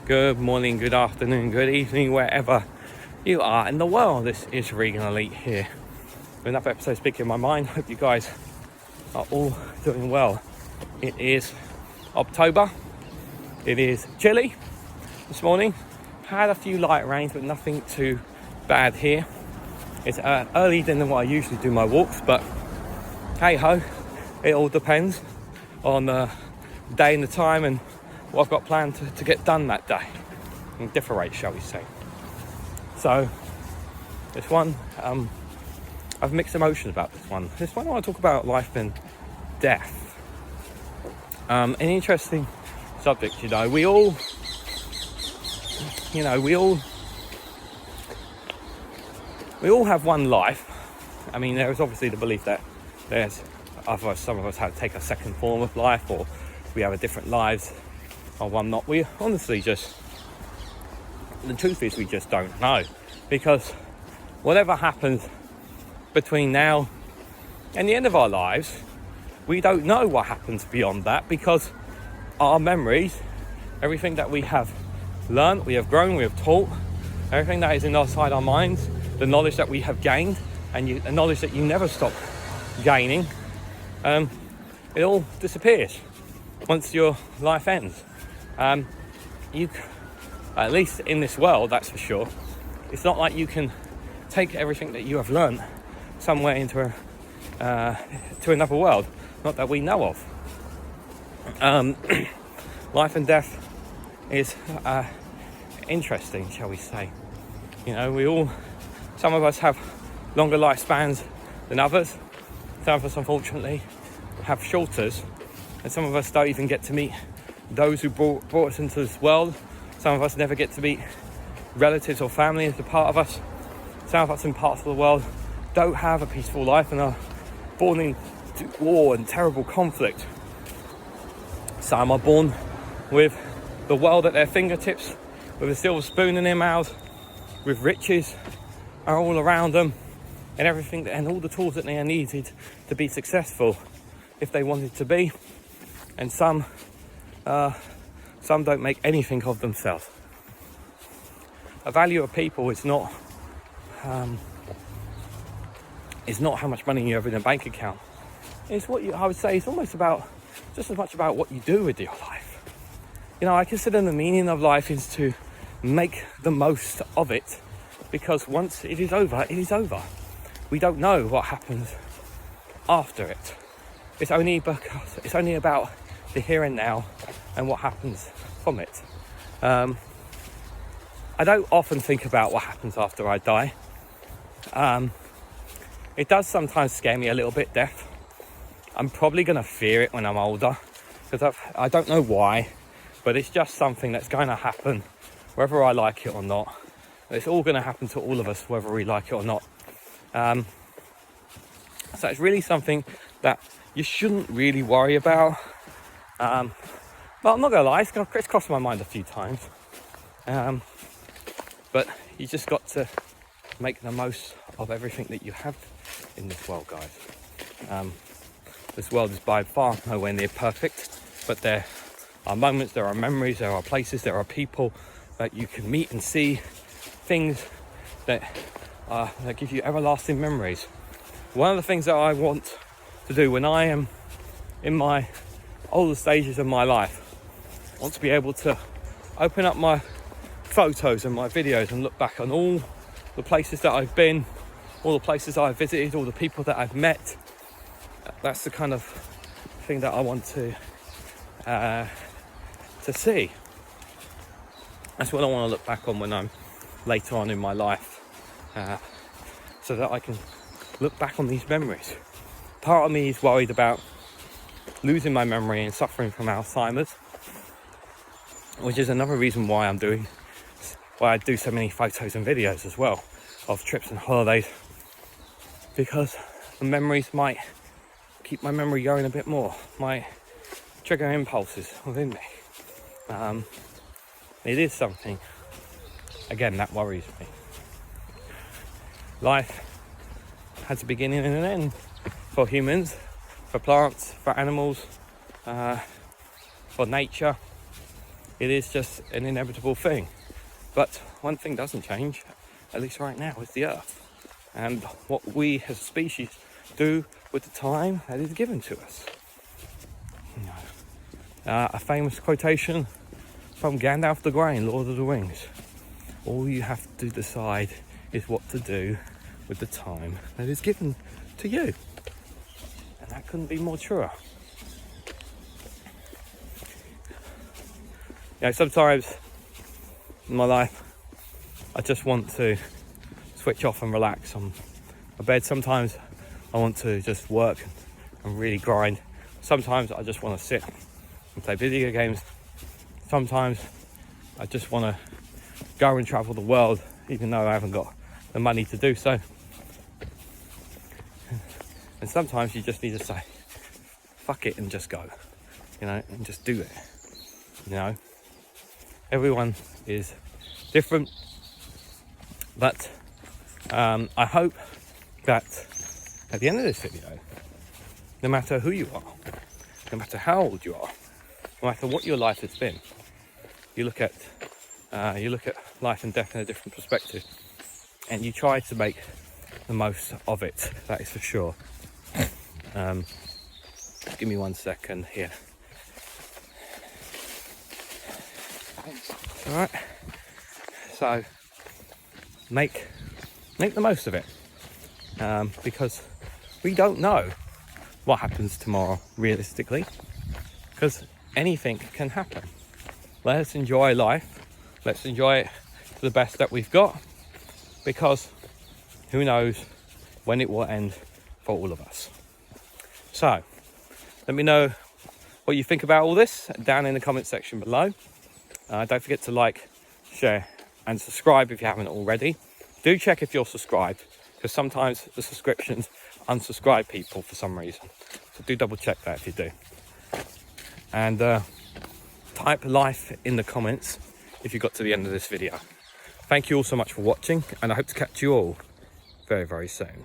Good morning, good afternoon, good evening, wherever you are in the world. This is Reganelite here with another episode speaking my mind. Hope you guys are all doing well. It is October. It is chilly this morning. Had a few light rains, but nothing too bad here. It's earlier than what I usually do my walks, but hey ho, it all depends on the day and the time and what I've got planned to get done that day, in different rates, shall we say. So this one, I've mixed emotions about this one. This one I want to talk about life and death. An interesting subject, we all have one life. I mean, there is obviously the belief that some of us have to take a second form of life, or we have a different lives, or one not. We honestly the truth is we just don't know, because whatever happens between now and the end of our lives, we don't know what happens beyond that, because our memories, everything that we have learned, we have grown, we have taught, everything that is inside our minds, the knowledge that we have gained, and the knowledge that you never stop gaining, it all disappears once your life ends. You, at least in this world, that's for sure. It's not like you can take everything that you have learned somewhere into to another world, not that we know of. Life and death is interesting, shall we say. Some of us have longer lifespans than others. Some of us, unfortunately, have shorters, and some of us don't even get to meet those who brought us into this world. Some of us never get to meet relatives or family as a part of us. Some of us in parts of the world don't have a peaceful life and are born into war and terrible conflict. Some are born with the world at their fingertips, with a silver spoon in their mouths, with riches are all around them, and everything and all the tools that they needed to be successful if they wanted to be. And some don't make anything of themselves. A value of people is not how much money you have in a bank account. It's I would say it's almost just as much about what you do with your life. I consider the meaning of life is to make the most of it, because once it is over, it is over. We don't know what happens after it. It's only about the here and now and what happens from it. I don't often think about what happens after I die. It does sometimes scare me a little bit, death. I'm probably going to fear it when I'm older, because I don't know why, but it's just something that's going to happen whether I like it or not. It's all going to happen to all of us whether we like it or not. So it's really something that you shouldn't really worry about. But I'm not going to lie, it's crossed my mind a few times. But you just got to make the most of everything that you have in this world, guys. This world is by far nowhere near perfect, but there are moments, there are memories, there are places, there are people that you can meet and see, things that give you everlasting memories. One of the things that I want to do when I am in my older stages of my life, I want to be able to open up my photos and my videos and look back on all the places that I've been, all the places I've visited, all the people that I've met. That's the kind of thing that I want to see. That's what I want to look back on when I'm later on in my life, so that I can look back on these memories. Part of me is worried about losing my memory and suffering from Alzheimer's, which is another reason why I do so many photos and videos as well of trips and holidays, because the memories might keep my memory going a bit more, might trigger impulses within me. It is something, again, that worries me. Life has a beginning and an end for humans, for plants, for animals, for nature. It is just an inevitable thing. But one thing doesn't change, at least right now, is the Earth. And what we as a species do with the time that is given to us. A famous quotation from Gandalf the Grey in Lord of the Rings. All you have to decide is what to do with the time that is given to you. And that couldn't be more truer. Sometimes in my life, I just want to switch off and relax on my bed. Sometimes I want to just work and really grind. Sometimes I just want to sit and play video games. Sometimes I just want to go and travel the world, even though I haven't got the money to do so. And sometimes you just need to say, fuck it, and just go, and just do it. Everyone is different, but I hope that at the end of this video, no matter who you are, no matter how old you are, no matter what your life has been, you look at life and death in a different perspective, and you try to make the most of it. That is for sure. Give me 1 second here. All right. So make the most of it, because we don't know what happens tomorrow realistically, because anything can happen. Let's enjoy life. Let's enjoy it to the best that we've got, because who knows when it will end for all of us. So let me know what you think about all this down in the comment section below. Don't forget to like, share and subscribe if you haven't already. Do check if you're subscribed, because sometimes the subscriptions unsubscribe people for some reason. So do double check that if you do. And type life in the comments if you got to the end of this video. Thank you all so much for watching, and I hope to catch you all very, very soon.